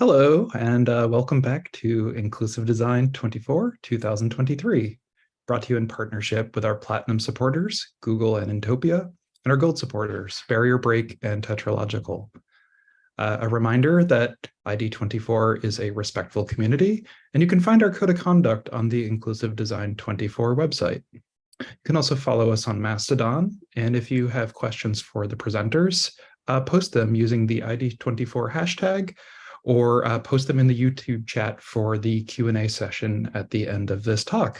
Hello, and welcome back to Inclusive Design 24, 2023, brought to you in partnership with our Platinum supporters, Google and Intopia, and our Gold supporters, Barrier Break and Tetralogical. A reminder that ID24 is a respectful community, and you can find our code of conduct on the Inclusive Design 24 website. You can also follow us on Mastodon, and if you have questions for the presenters, post them using the ID24 hashtag, or post them in the YouTube chat for the Q&A session at the end of this talk.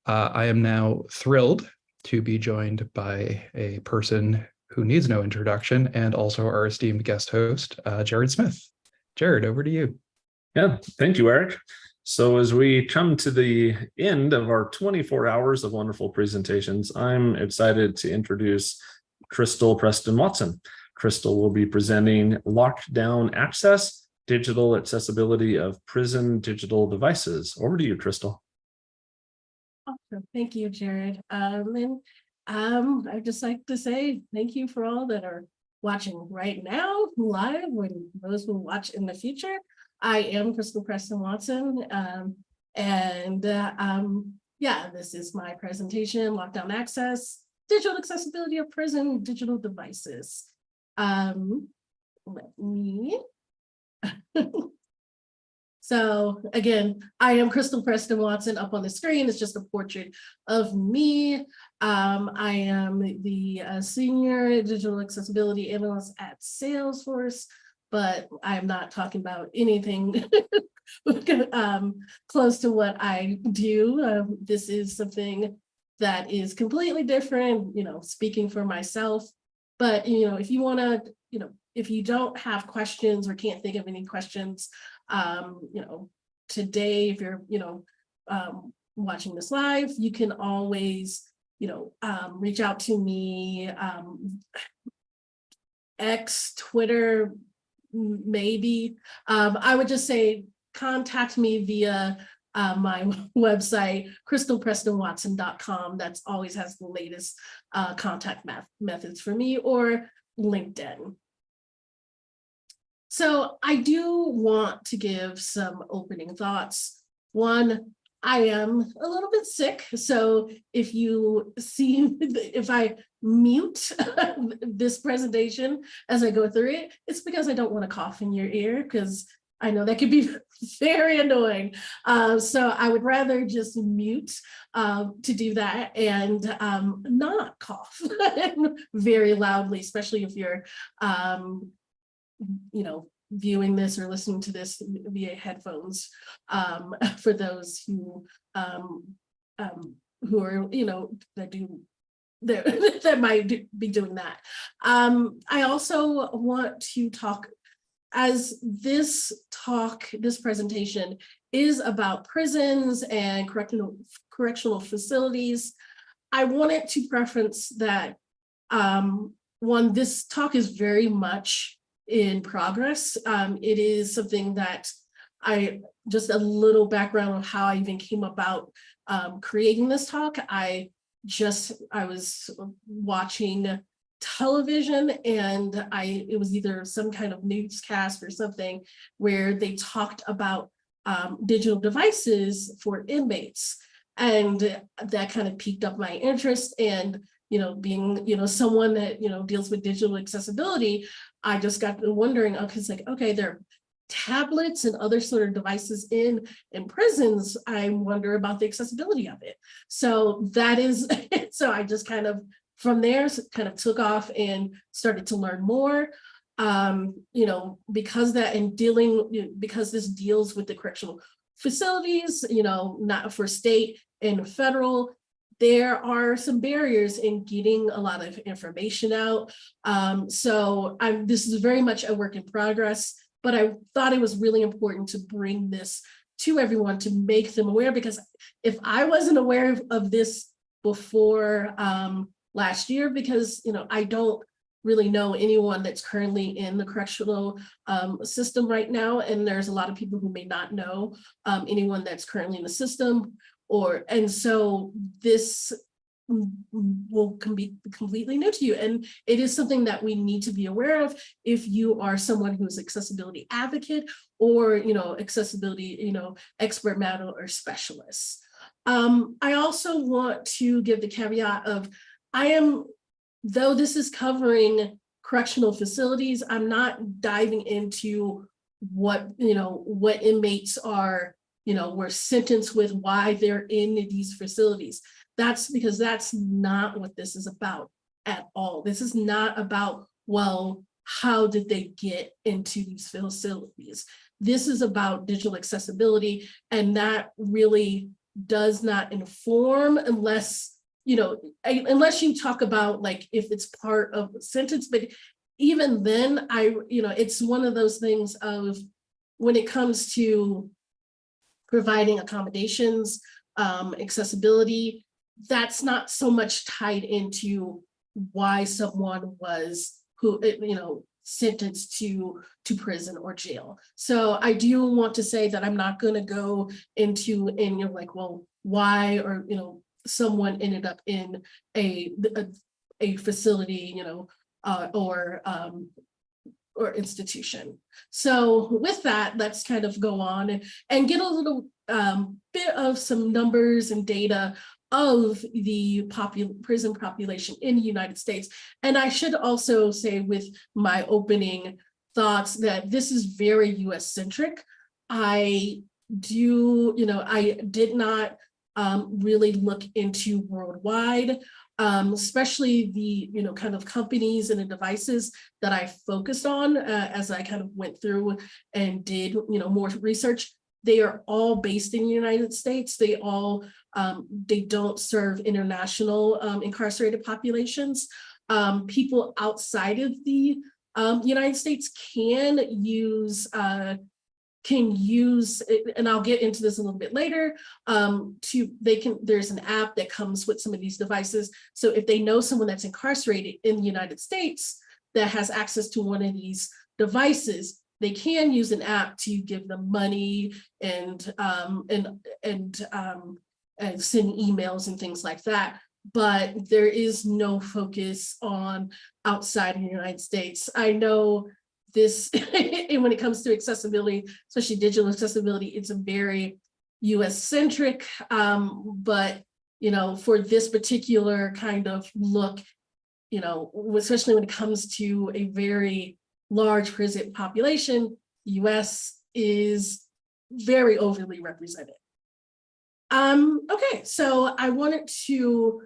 I am now thrilled to be joined by a person who needs no introduction and also our esteemed guest host, Jared Smith. Jared, over to you. Yeah, thank you, Eric. So as we come to the end of our 24 hours of wonderful presentations, I'm excited to introduce Crystal Preston Watson. Crystal will be presenting Lockdown Access, Digital Accessibility of Prison Digital Devices. Over to you, Crystal. Awesome. Thank you, Jared. I'd just like to say thank you for all that are watching right now, live, when those will watch in the future. I am Crystal Preston Watson, yeah, this is my presentation, Lockdown Access, Digital Accessibility of Prison Digital Devices. Let me So again, I am Crystal Preston Watson. Up on the screen is just a portrait of me. I am the Senior Digital Accessibility Analyst at Salesforce, but I'm not talking about anything close to what I do. This is something that is completely different, speaking for myself. But, if you want to, if you don't have questions or can't think of any questions, today, if you're, watching this live, you can always, reach out to me, X, Twitter, maybe. I would just say contact me via my website, crystalprestonwatson.com. That's always has the latest contact methods for me, or LinkedIn. So I do want to give some opening thoughts. One, I am a little bit sick. So if you see, if I mute this presentation as I go through it, it's because I don't want to cough in your ear, because I know that could be very annoying. So I would rather just mute to do that and not cough very loudly, especially if you're viewing this or listening to this via headphones, for those who are, that might be doing that. I also want to talk, as this presentation is about prisons and correctional facilities. I wanted to preference that, one, this talk is very much in progress. It is something that just a little background on how I even came about creating this talk. I was watching television, and it was either some kind of newscast or something where they talked about digital devices for inmates, and that kind of piqued up my interest. And being someone that deals with digital accessibility, I just got wondering, okay, there are tablets and other sort of devices in prisons. I wonder about the accessibility of it. So that is so I just kind of from there kind of took off and started to learn more. Because this deals with the correctional facilities, not for state and federal, there are some barriers in getting a lot of information out. This is very much a work in progress, but I thought it was really important to bring this to everyone to make them aware, because if I wasn't aware of this before last year, because I don't really know anyone that's currently in the correctional system right now, and there's a lot of people who may not know anyone that's currently in the system. And so this be completely new to you. And it is something that we need to be aware of if you are someone who's accessibility advocate or, accessibility, expert matter or specialist. I also want to give the caveat of, though this is covering correctional facilities, I'm not diving into what inmates are, were sentenced with, why they're in these facilities. That's because that's not what this is about at all. This is not about, well, how did they get into these facilities? This is about digital accessibility, and that really does not inform unless you talk about like if it's part of a sentence, but even then it's one of those things of when it comes to providing accommodations, accessibility, that's not so much tied into why someone was sentenced to prison or jail. So I do want to say that I'm not going to go into like, well, why or someone ended up in a facility, or institution. So with that, let's kind of go on and get a little bit of some numbers and data of the prison population in the United States. And I should also say with my opening thoughts that this is very US centric. I did not really look into worldwide, especially the kind of companies and the devices that I focused on as I kind of went through and did more research. They are all based in the United States. They don't serve international incarcerated populations. People outside of the United States can use, and I'll get into this a little bit later, there's an app that comes with some of these devices. So if they know someone that's incarcerated in the United States that has access to one of these devices, they can use an app to give them money and send emails and things like that. But there is no focus on outside of the United States. I know this, and when it comes to accessibility, especially digital accessibility, it's a very US centric, but for this particular kind of look, especially when it comes to a very large prison population, the US is very overly represented. Okay, so I wanted to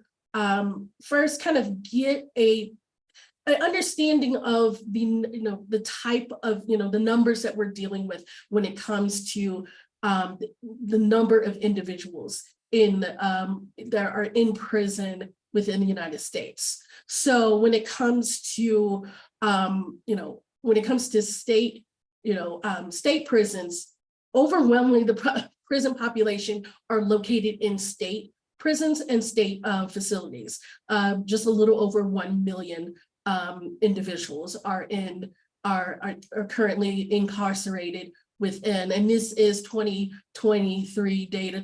first kind of get an understanding of the type of the numbers that we're dealing with when it comes to the number of individuals that are in prison within the United States. So when it comes to state state prisons, overwhelmingly the prison population are located in state prisons and state facilities. Just a little over 1 million individuals are currently incarcerated within, and this is 2023 data,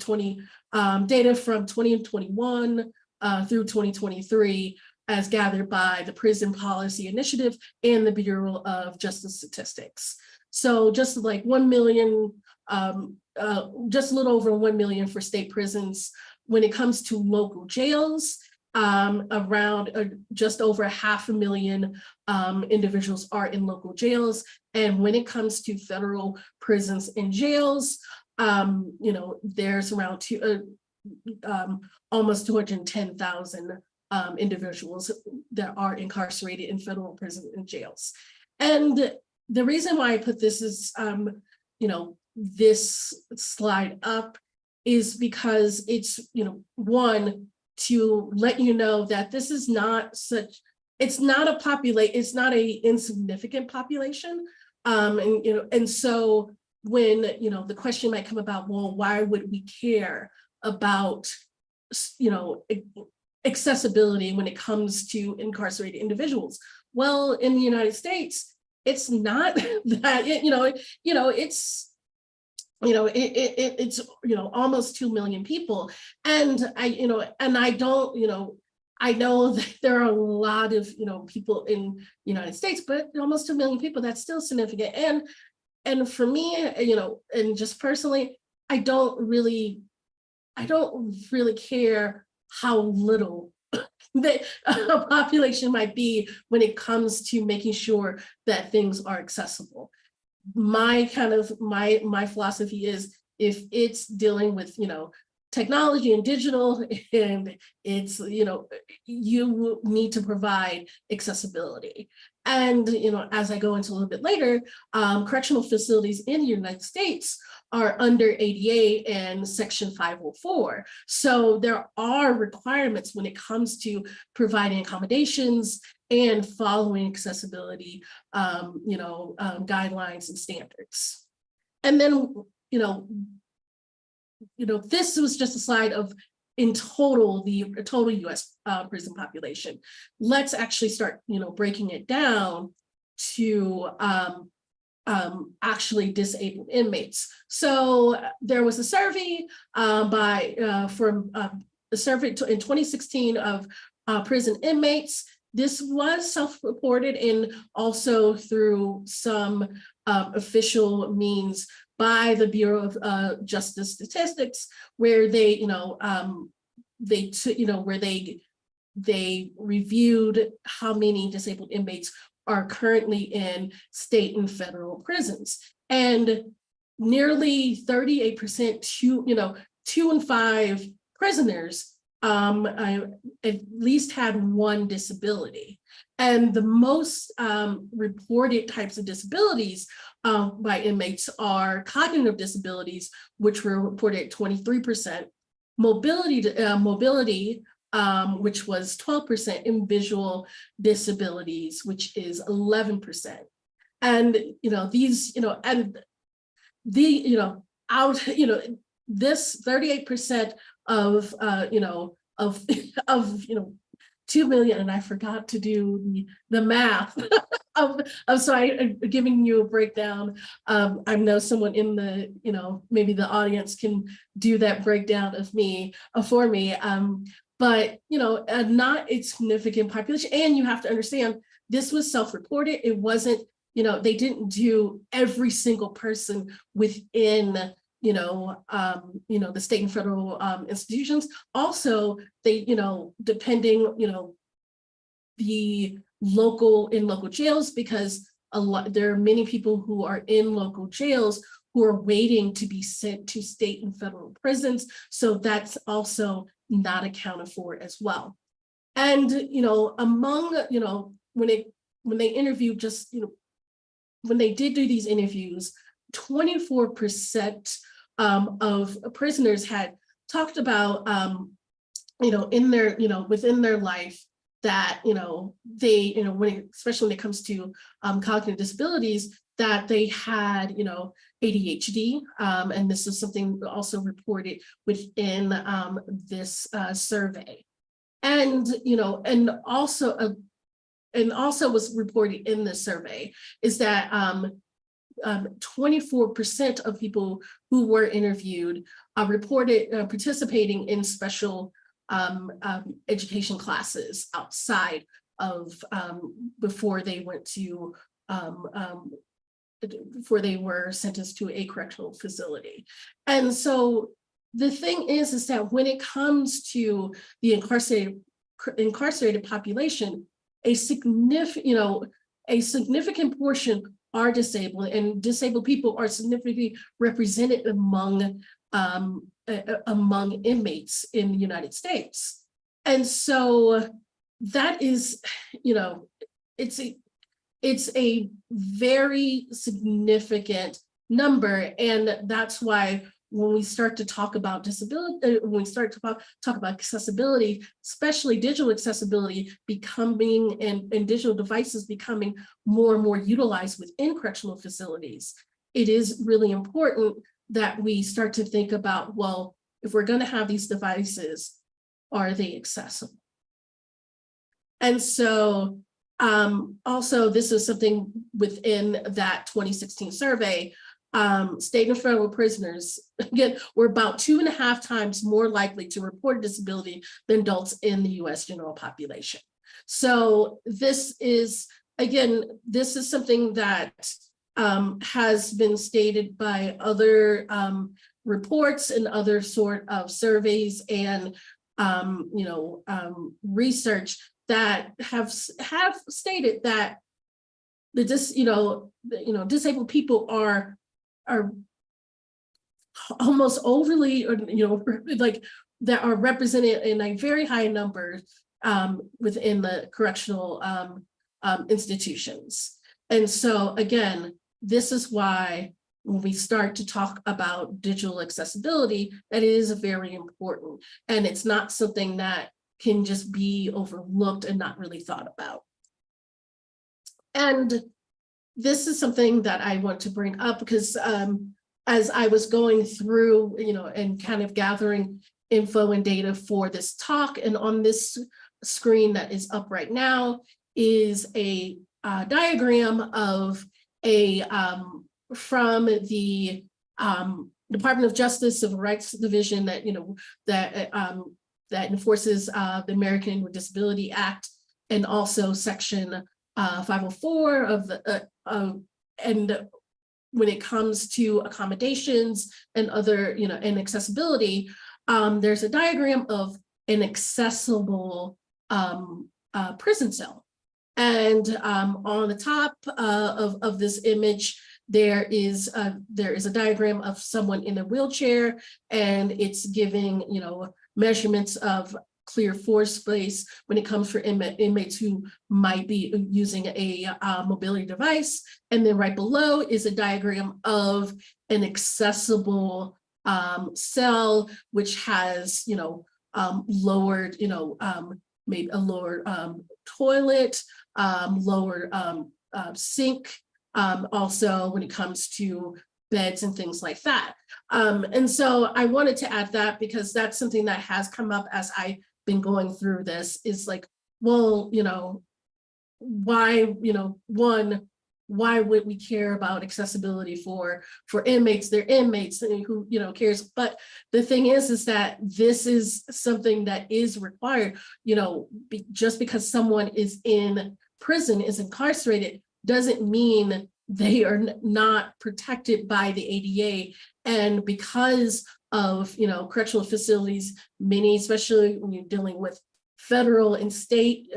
data from 2021 through 2023 as gathered by the Prison Policy Initiative and the Bureau of Justice Statistics. So just like 1 million, just a little over 1 million for state prisons. When it comes to local jails, around just over 500,000 individuals are in local jails. And when it comes to federal prisons and jails, there's around almost 210,000 individuals that are incarcerated in federal prisons and jails. And the reason why I put this is, this slide up is because it's, one, to let you know that this is not it's not a insignificant population. And so when, the question might come about, well, why would we care about, accessibility when it comes to incarcerated individuals? Well, in the United States, it's not that, it's almost 2 million people. And I don't, I know that there are a lot of, people in the United States, but almost 2 million people, that's still significant. And for me, and just personally, I don't really care how little that a population might be when it comes to making sure that things are accessible. My philosophy is, if it's dealing with, technology and digital, and it's, you need to provide accessibility. And, as I go into a little bit later, correctional facilities in the United States are under ADA and Section 504. So there are requirements when it comes to providing accommodations and following accessibility, guidelines and standards. And then, this was just a slide of, in total, the total US prison population. Let's actually start, breaking it down to actually disabled inmates. So there was a survey a survey in 2016 of prison inmates. This was self-reported and also through some official means by the Bureau of Justice Statistics, where they, they reviewed how many disabled inmates are currently in state and federal prisons, and nearly 38%, 2 in 5 prisoners at least had one disability. And the most reported types of disabilities by inmates are cognitive disabilities, which were reported at 23%, mobility, which was 12%, and visual disabilities, which is 11%. And these, and the, this 38% of of 2 million, and I forgot to do the math of so I'm giving you a breakdown. I know someone in the, maybe the audience can do that breakdown of me for me. But not a significant population. And you have to understand, this was self-reported. It wasn't, they didn't do every single person within the state and federal institutions. Also, they, depending, the local jails, because there are many people who are in local jails who are waiting to be sent to state and federal prisons. So that's also not accounted for as well. And, among, when they interviewed, just, when they did do these interviews, 24% of prisoners had talked about, in their, within their life, that, they, especially when it comes to cognitive disabilities, that they had, ADHD. And this is something also reported within this survey. And, and also was reported in this survey is that 24% of people who were interviewed reported participating in special education classes outside of before they went to before they were sentenced to a correctional facility. And so the thing is that when it comes to the incarcerated population, a significant portion are disabled, and disabled people are significantly represented among inmates in the United States. And so that is, it's a very significant number. And that's why when we start to talk about disability, when we start to talk about accessibility, especially digital accessibility becoming, and digital devices becoming more and more utilized within correctional facilities, it is really important that we start to think about, well, if we're going to have these devices, are they accessible? And so also, this is something within that 2016 survey. state and federal prisoners, again, were about 2.5 times more likely to report a disability than adults in the US general population. So this is, again, this is something that has been stated by other reports and other sort of surveys and research that have stated that disabled people are almost overly, like that are represented in a very high number within the correctional institutions. And so again, this is why when we start to talk about digital accessibility, that is very important. And it's not something that can just be overlooked and not really thought about. And this is something that I want to bring up because as I was going through, and kind of gathering info and data for this talk, and on this screen that is up right now is a diagram of from the Department of Justice Civil Rights Division that enforces the American with Disability Act, and also Section 504 of the and when it comes to accommodations and other and accessibility, there's a diagram of an accessible prison cell. And on the top of this image, there is a diagram of someone in a wheelchair, and it's giving measurements of clear floor space when it comes for inmates who might be using a mobility device. And then right below is a diagram of an accessible cell, which has lowered maybe a lower toilet, lower sink, also when it comes to beds and things like that. And so I wanted to add that because that's something that has come up as I've been going through this, is like, well, why, why would we care about accessibility for inmates? They're inmates, who cares. But the thing is that this is something that is required. Just because someone is in prison, is incarcerated, doesn't mean they are not protected by the ADA. And because of correctional facilities, many, especially when you're dealing with federal and state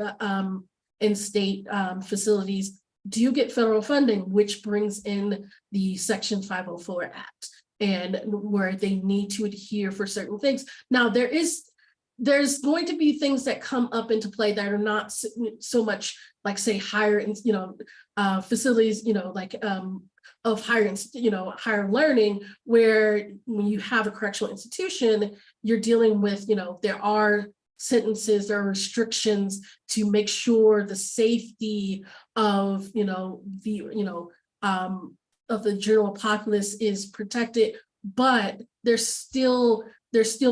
facilities, do get federal funding, which brings in the Section 504 Act, and where they need to adhere for certain things. Now, there's going to be things that come up into play that are not so much like, say, higher, facilities, of higher learning, where when you have a correctional institution, you're dealing with, there are sentences or restrictions to make sure the safety of, of the general populace is protected, but there's still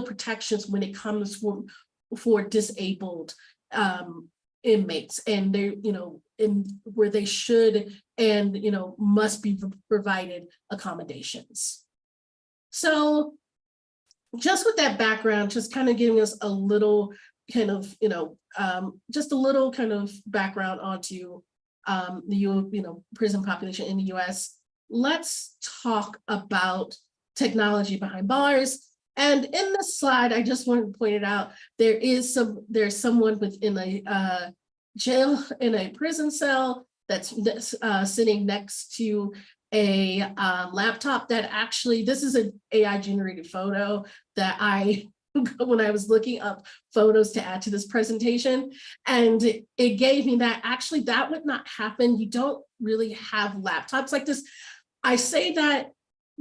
protections when it comes for disabled inmates, and they, in where they should and must be provided accommodations. So just with that background, just kind of giving us a little kind of just a little kind of background onto the prison population in the US. Let's talk about technology behind bars. And in this slide, I just wanted to point it out, there's someone within a jail, in a prison cell, that's sitting next to a laptop that actually, this is an AI generated photo that when I was looking up photos to add to this presentation, and it gave me that actually that would not happen. You don't really have laptops like this. I say that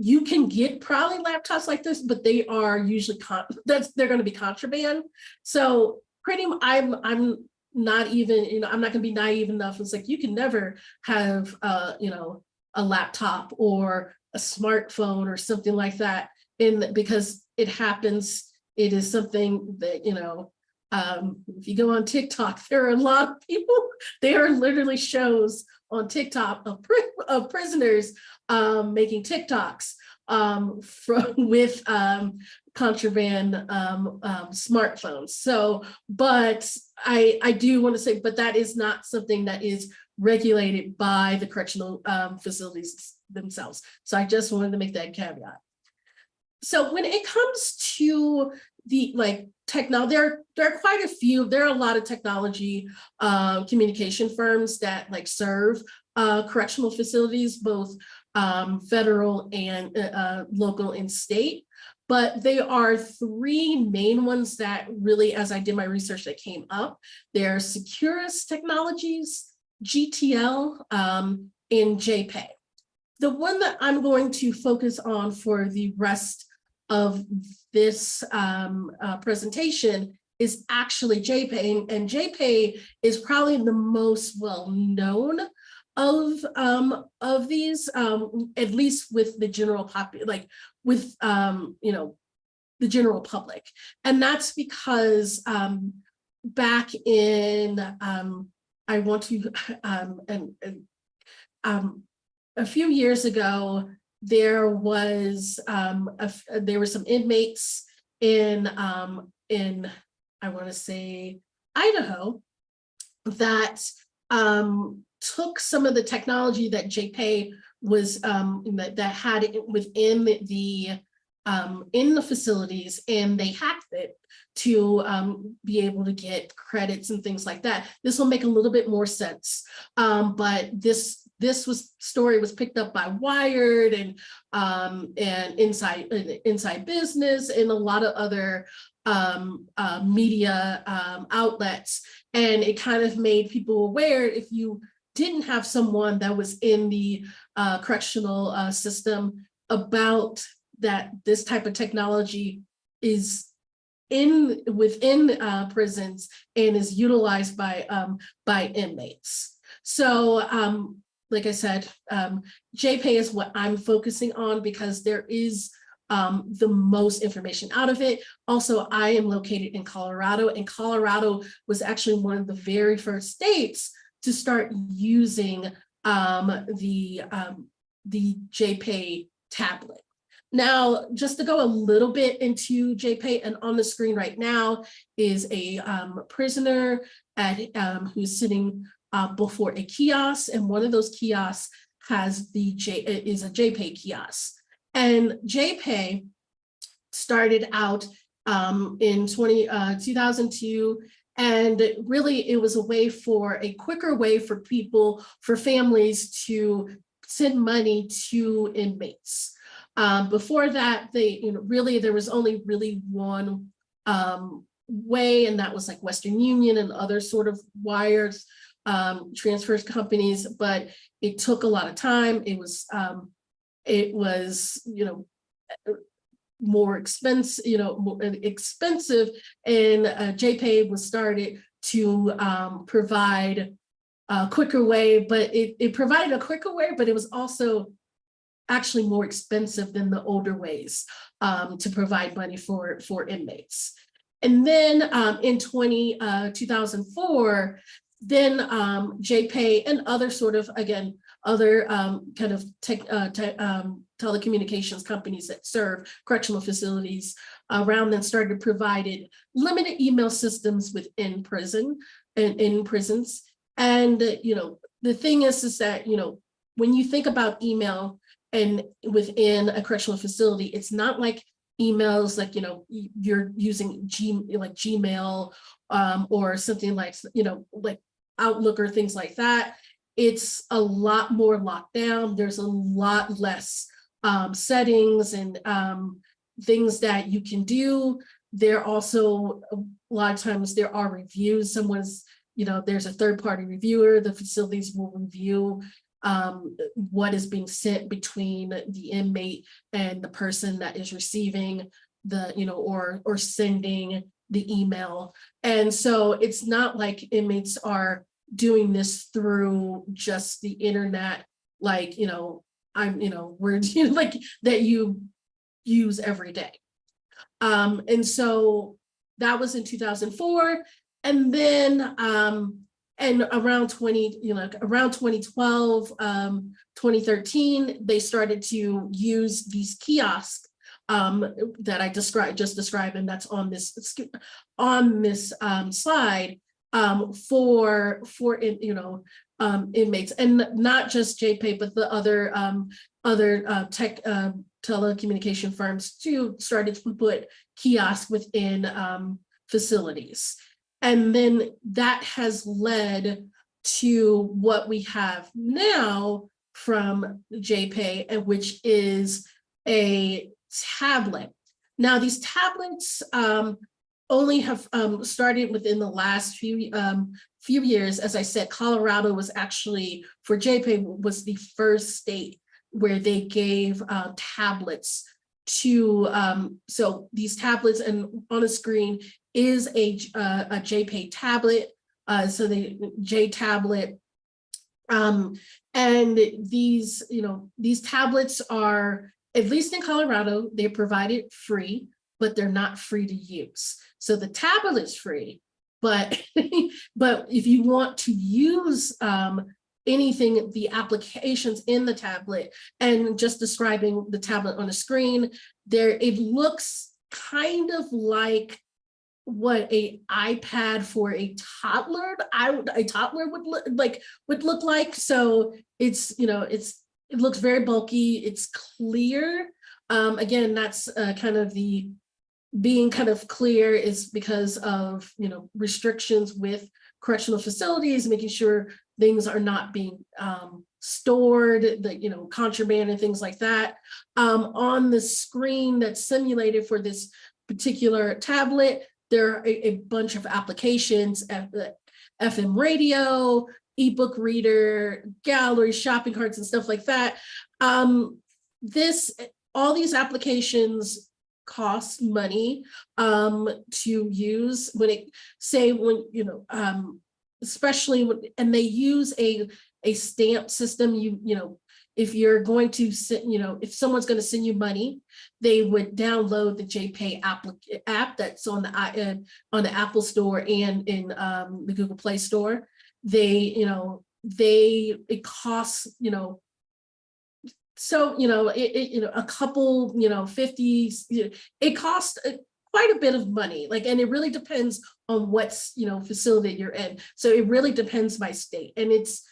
you can get probably laptops like this, but they are usually they're going to be contraband. So pretty, I'm not even, I'm not going to be naive enough. It's like, you can never have a laptop or a smartphone or something like that, because it happens. It is something that, if you go on TikTok, there are a lot of people, there are literally shows on TikTok of prisoners making TikToks with contraband smartphones. So, but I do want to say, but that is not something that is regulated by the correctional facilities themselves. So I just wanted to make that caveat. So when it comes to the technology, there are quite a few. There are a lot of technology communication firms that serve correctional facilities, both federal and local and state. But there are three main ones that really, as I did my research, that came up. They're Securus Technologies, GTL, and JPay. The one that I'm going to focus on for the rest of this presentation is actually JPay, and JPay is probably the most well-known of these, at least with the general with the general public. And that's because back in I want to a few years ago, there was there were some inmates in I want to say Idaho that took some of the technology that JPay was that had it within the in the facilities, and they hacked it to be able to get credits and things like that. This will make a little bit more sense, but this story was picked up by Wired and Inside Business and a lot of other media outlets, and it kind of made people aware. If you didn't have someone that was in the correctional system about that, this type of technology is within prisons and is utilized by inmates. So like I said, JPay is what I'm focusing on because there is the most information out of it. Also, I am located in Colorado, and Colorado was actually one of the very first states to start using the JPay tablet. Now, just to go a little bit into JPay, and on the screen right now is a prisoner who's sitting before a kiosk, and one of those kiosks has is a JPay kiosk. And JPay started out in 2002, and really it was a quicker way for people, for families to send money to inmates. Before that, there was only really one way, and that was like Western Union and other sort of wires transfers companies, but it took a lot of time. It was more expensive, and JPay was started to provide a quicker way, but it provided a quicker way, but it was also actually more expensive than the older ways to provide money for inmates. And then in 2004, then JPay and other sort of, again, other kind of telecommunications companies that serve correctional facilities around then started provided limited email systems within prison and in prisons. And the thing is that when you think about email and within a correctional facility, it's not like emails like you're using Gmail or something like like Outlook or things like that. It's a lot more locked down. There's a lot less settings and things that you can do. There also, a lot of times there are reviews. There's a third-party reviewer. The facilities will review what is being sent between the inmate and the person that is receiving or sending the email. And so it's not like inmates are doing this through just the internet, like words like that you use every day. And so that was in 2004. And then and around 2012, 2013, they started to use these kiosks that I just described, and that's on this slide for inmates, and not just JPay, but the other tech telecommunication firms too started to put kiosks within facilities. And then that has led to what we have now from JPay, and which is a tablet. Now, these tablets only have started within the last few years. As I said, Colorado was actually, for JPay, was the first state where they gave tablets to, so these tablets, and on the screen is a JPay tablet, so the J tablet, and these tablets are, at least in Colorado, they're provided free, but they're not free to use. So the tablet is free, but but if you want to use anything, the applications in the tablet, and just describing the tablet on the screen, it looks kind of like what a iPad for a toddler would look like. So it looks very bulky, it's clear. Again, that's kind of the being kind of clear is because of restrictions with correctional facilities, making sure things are not being stored, contraband and things like that. On the screen that's simulated for this particular tablet, there are a bunch of applications, FM radio, ebook reader, gallery, shopping carts, and stuff like that. All these applications cost money to use especially and they use a stamp system. If you're going to if someone's going to send you money, they would download the JPay app that's on the Apple Store and in the Google Play Store. It costs a couple 50. It costs quite a bit of money, and it really depends on what facility you're in. So it really depends by state, and it's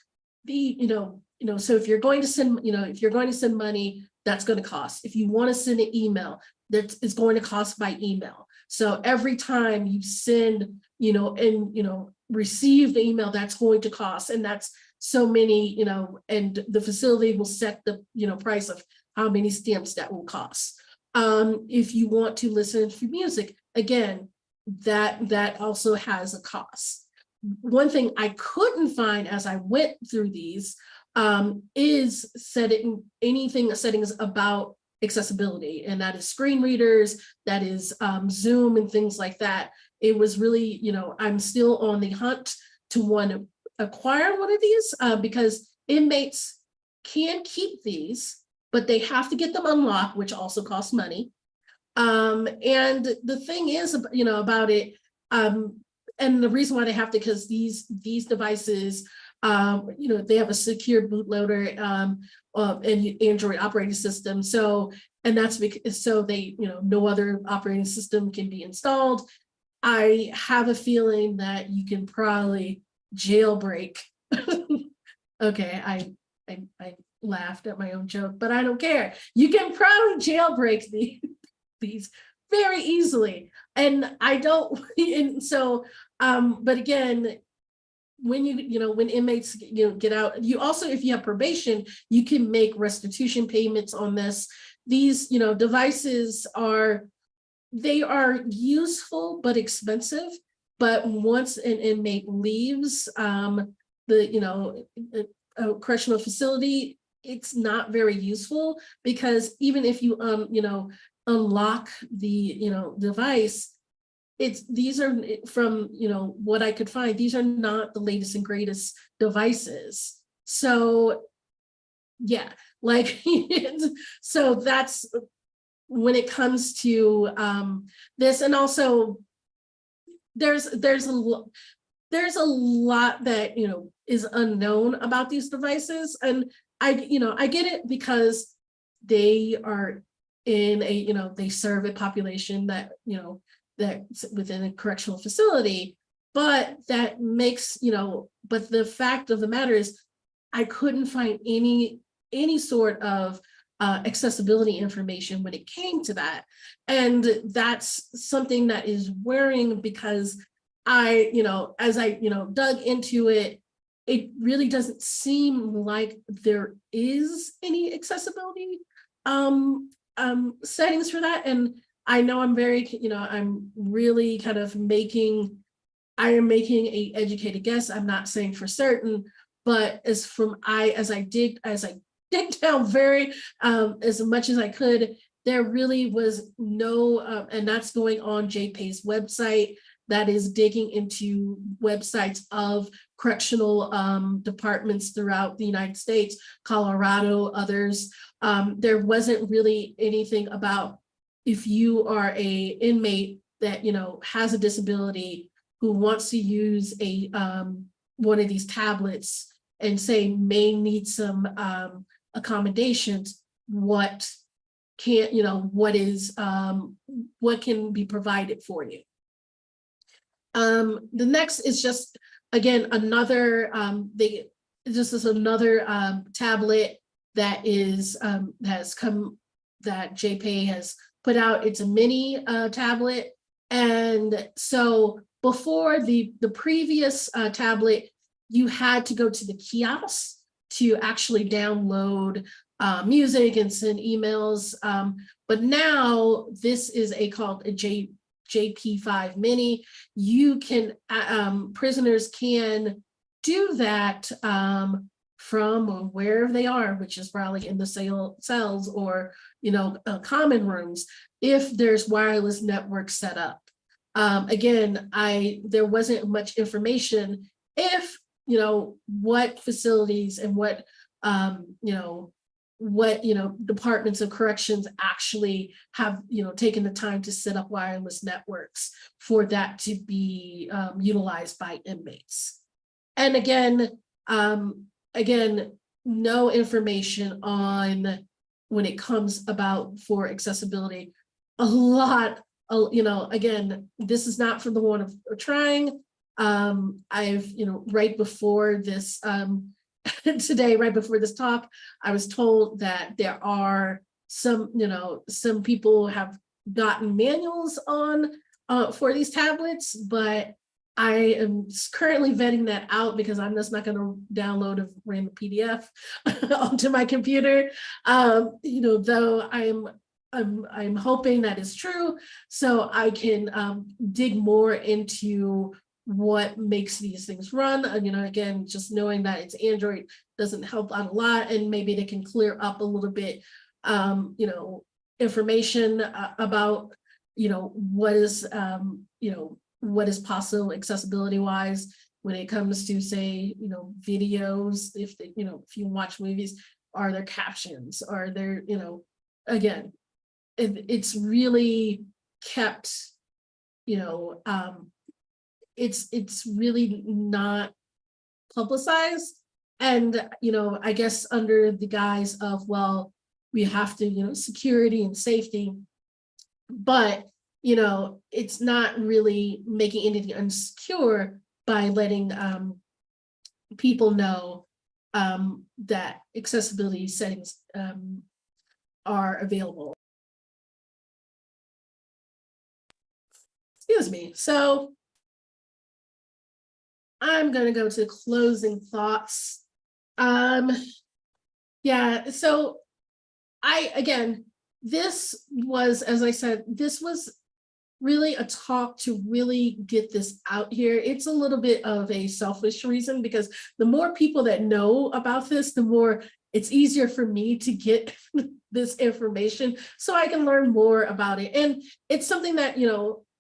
so if you're going to send money, that's going to cost. If you want to send an email, that is going to cost by email. So every time you send receive the email, that's going to cost, and that's so many, and the facility will set the price of how many stamps that will cost. If you want to listen to music, again, that also has a cost. One thing I couldn't find as I went through these is settings about accessibility, and that is screen readers, that is Zoom and things like that. It was really, I'm still on the hunt to want to acquire one of these because inmates can keep these, but they have to get them unlocked, which also costs money. And the thing is, about it, and the reason why they have to, because these devices, they have a secure bootloader and Android operating system. So, and that's because no other operating system can be installed. I have a feeling that you can probably jailbreak. Okay, I laughed at my own joke, but I don't care. You can probably jailbreak these very easily, and I don't. And so, but again, when when inmates get out, you also, if you have probation, you can make restitution payments on this. These devices are useful but expensive. But once an inmate leaves the correctional facility, it's not very useful, because even if you unlock the device, these are from what I could find, these are not the latest and greatest devices. So yeah, so that's when it comes to this. And also there's there's a lot that, is unknown about these devices. And I get it because they are in a, they serve a population that, that's within a correctional facility, but that makes, but the fact of the matter is I couldn't find any sort of accessibility information when it came to that. And that's something that is worrying because as I dug into it, it really doesn't seem like there is any accessibility settings for that. And I know I'm very, I'm really kind of making a educated guess. I'm not saying for certain, but as I dig down very as much as I could, there really was no, and that's going on JPay's website, that is digging into websites of correctional departments throughout the United States, Colorado, others. There wasn't really anything about if you are a inmate that has a disability who wants to use a one of these tablets and say may need some accommodations, what can what can be provided for you. The next is just, again, another this is another tablet that is has come, that JPay has put out. It's a mini tablet. And so before the previous tablet, you had to go to the kiosk to actually download music and send emails. But now this is called a JP5 Mini. You can, prisoners can do that from wherever they are, which is probably in the cells or, common rooms, if there's wireless network set up. Again, there wasn't much information if, what facilities and what, departments of corrections actually have, taken the time to set up wireless networks for that to be utilized by inmates. And again, no information on when it comes about for accessibility. A lot, again, this is not for the want of trying. I've, right before this, today, right before this talk, I was told that there are some people have gotten manuals on for these tablets, but I am currently vetting that out because I'm just not going to download a random PDF onto my computer. Though I'm hoping that is true, so I can dig more into what makes these things run. Again, just knowing that it's Android doesn't help out a lot, and maybe they can clear up a little bit, information about, what is, what is possible accessibility wise when it comes to, say, videos. If if you watch movies, are there captions? Are there, again, it's really kept, it's really not publicized. And, I guess under the guise of, well, we have to, security and safety, but, it's not really making anything unsecure by letting people know that accessibility settings are available. Excuse me. So I'm going to go to closing thoughts. Yeah, so this was, as I said, this was really a talk to really get this out here. It's a little bit of a selfish reason because the more people that know about this, the more it's easier for me to get this information so I can learn more about it. And it's something that,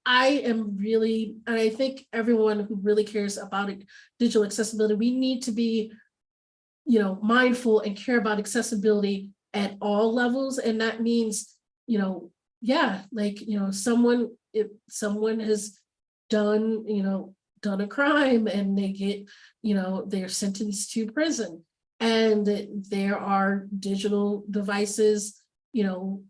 I am really, and I think everyone who really cares about digital accessibility, we need to be, mindful and care about accessibility at all levels. And that means, if someone has done, done a crime and they get, they're sentenced to prison. And there are digital devices,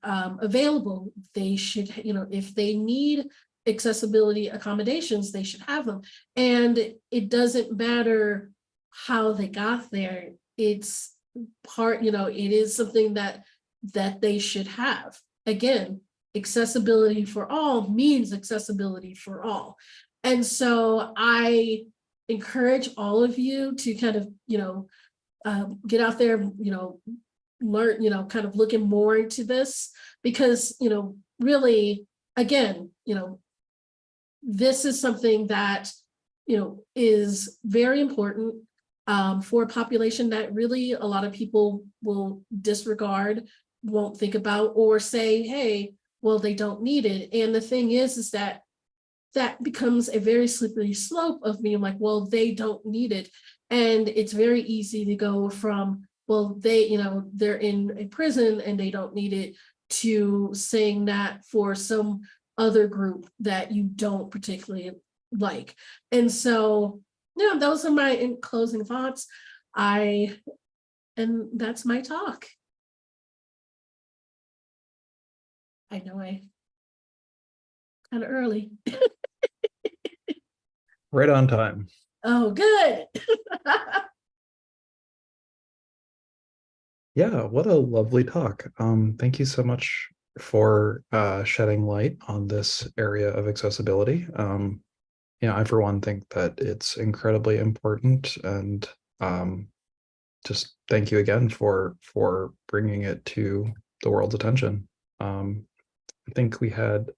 available. They should, if they need accessibility accommodations, they should have them. And it doesn't matter how they got there. It's part, it is something that they should have. Again, accessibility for all means accessibility for all. And so I encourage all of you to kind of, get out there, learn, kind of looking more into this, because, really, again, this is something that, is very important for a population that really a lot of people will disregard, won't think about, or say, hey, well, they don't need it. And the thing is that becomes a very slippery slope of being like, well, they don't need it. And it's very easy to go from, well, they, they're in a prison and they don't need it, to saying that for some other group that you don't particularly like. And so, those are my closing thoughts. And that's my talk. I know I kind of early. Right on time. Oh, good. Yeah, what a lovely talk. Thank you so much for shedding light on this area of accessibility. I, for one, think that it's incredibly important, and just thank you again for bringing it to the world's attention. I think we had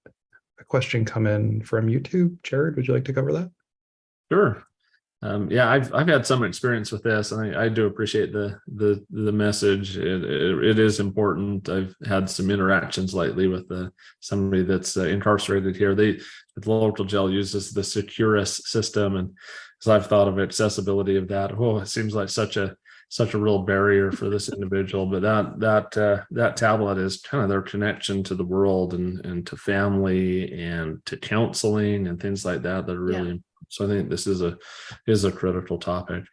a question come in from YouTube. Jared, would you like to cover that? Sure. Yeah, I've had some experience with this, and I do appreciate the message. It is important. I've had some interactions lately with somebody that's incarcerated here. The local jail uses the Securus system, and as I've thought of accessibility of that, it seems like such a real barrier for this individual. But that tablet is kind of their connection to the world and to family and to counseling and things like that are really important. So I think this is a critical topic.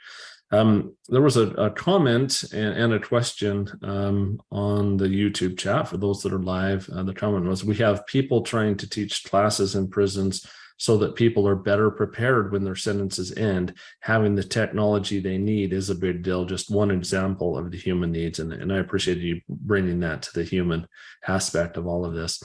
There was a comment and a question on the YouTube chat for those that are live. The comment was, we have people trying to teach classes in prisons so that people are better prepared when their sentences end. Having the technology they need is a big deal. Just one example of the human needs. And I appreciate you bringing that to the human aspect of all of this.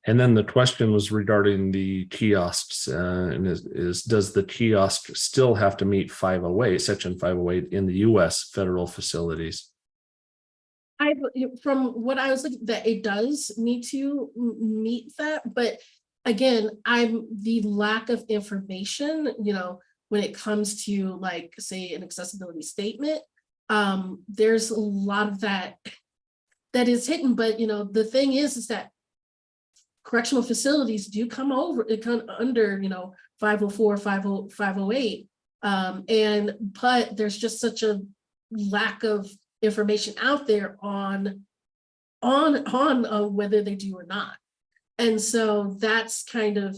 And then the question was regarding the kiosks, and does the kiosk still have to meet 508, Section 508 in the U.S. federal facilities? From what I was looking, that it does need to meet that, but again, the lack of information, when it comes to, like, say, an accessibility statement, there's a lot of that is hidden. But the thing is that correctional facilities do come under 504, 508, but there's just such a lack of information out there on whether they do or not. And so that's kind of,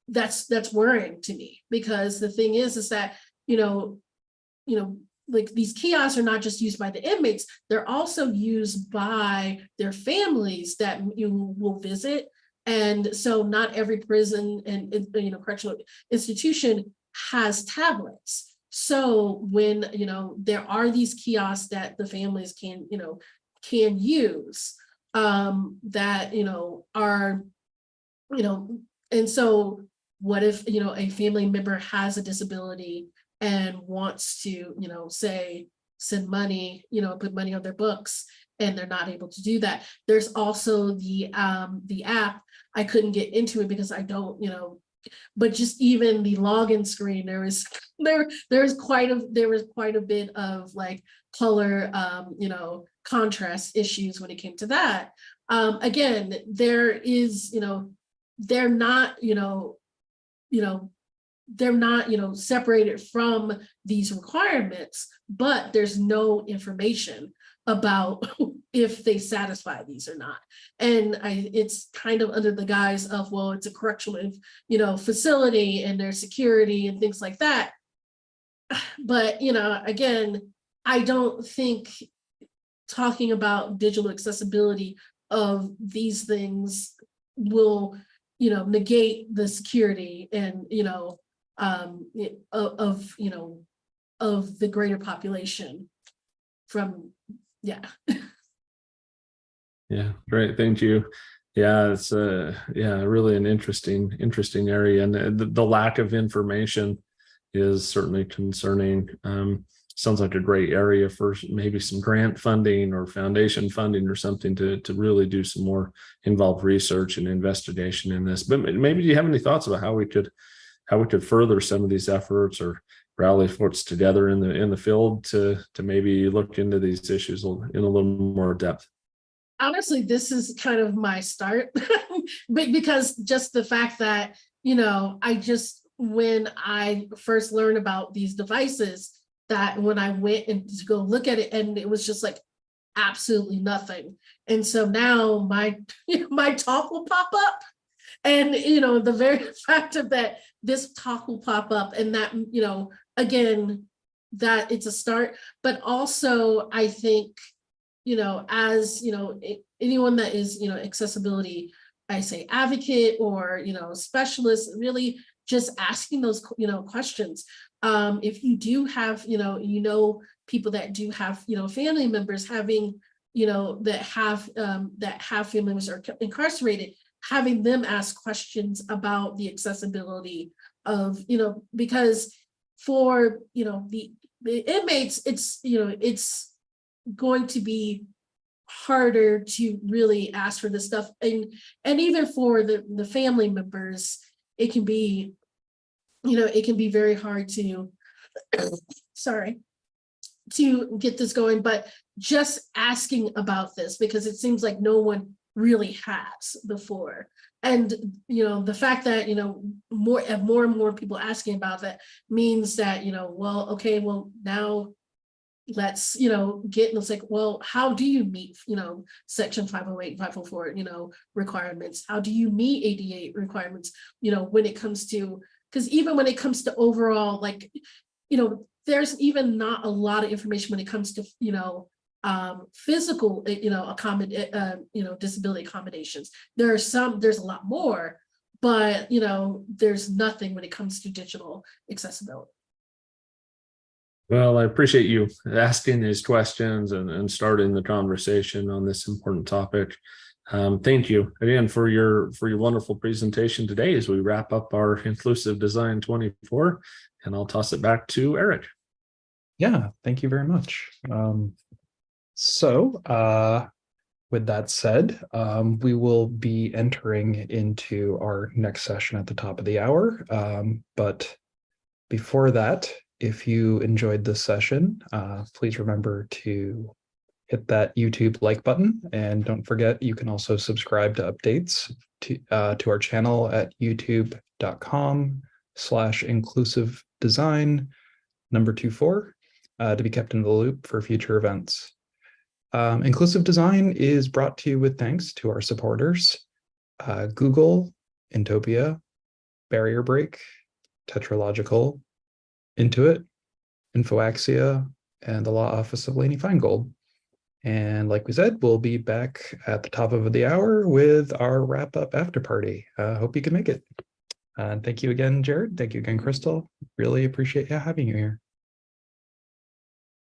that's worrying to me, because the thing is that, like, these kiosks are not just used by the inmates, they're also used by their families that you will visit. And so not every prison and correctional institution has tablets. So when, there are these kiosks that the families can use, that are, and so what if a family member has a disability and wants to say send money, put money on their books, and they're not able to do that. There's also the app. I couldn't get into it because I don't, but just even the login screen, there was quite a bit of, like, color, contrast issues when it came to that. Again, there is, they're not, they're not, separated from these requirements, but there's no information. about if they satisfy these or not. And it's kind of under the guise of, well, it's a correctional, facility and their security and things like that. But, again, I don't think talking about digital accessibility of these things will, negate the security and, of the greater population from, yeah. Yeah, great. Thank you. Yeah, it's really an interesting area, and the lack of information is certainly concerning. Sounds like a great area for maybe some grant funding or foundation funding or something to really do some more involved research and investigation in this. But maybe do you have any thoughts about how we could further some of these efforts or rally folks together in the field to maybe look into these issues in a little more depth? Honestly, this is kind of my start, but because just the fact that, when I first learned about these devices, that when I went and to go look at it, and it was just like absolutely nothing. And so now my talk will pop up, and the very fact of that this talk will pop up, and that again, that it's a start. But also I think, as anyone that is accessibility, I say advocate or specialist, really just asking those questions. If you do have people that do have family members having that have family members are incarcerated, having them ask questions about the accessibility of because for the inmates, it's going to be harder to really ask for this stuff, and even for the family members, it can be very hard to to get this going. But just asking about this, because it seems like no one really has before, and the fact that more and more people asking about that means that now let's get, it's like, well, how do you meet section 508 504 requirements? How do you meet ADA requirements when it comes to, because even when it comes to overall, there's even not a lot of information when it comes to physical disability accommodations. There's a lot more, but there's nothing when it comes to digital accessibility. Well, I appreciate you asking these questions and starting the conversation on this important topic. Thank you again for your wonderful presentation today as we wrap up our Inclusive Design 24, and I'll toss it back to Eric. Yeah, thank you very much. With that said, we will be entering into our next session at the top of the hour. But before that, if you enjoyed this session, please remember to hit that YouTube like button. And don't forget, you can also subscribe to updates to our channel at youtube.com/inclusivedesign24 to be kept in the loop for future events. Inclusive Design is brought to you with thanks to our supporters, Google, Intopia, Barrier Break, Tetralogical, Intuit, InfoAxia, and the Law Office of Lainey Feingold. And like we said, we'll be back at the top of the hour with our wrap-up after party. Hope you can make it. Thank you again, Jared. Thank you again, Crystal. Really appreciate having you here.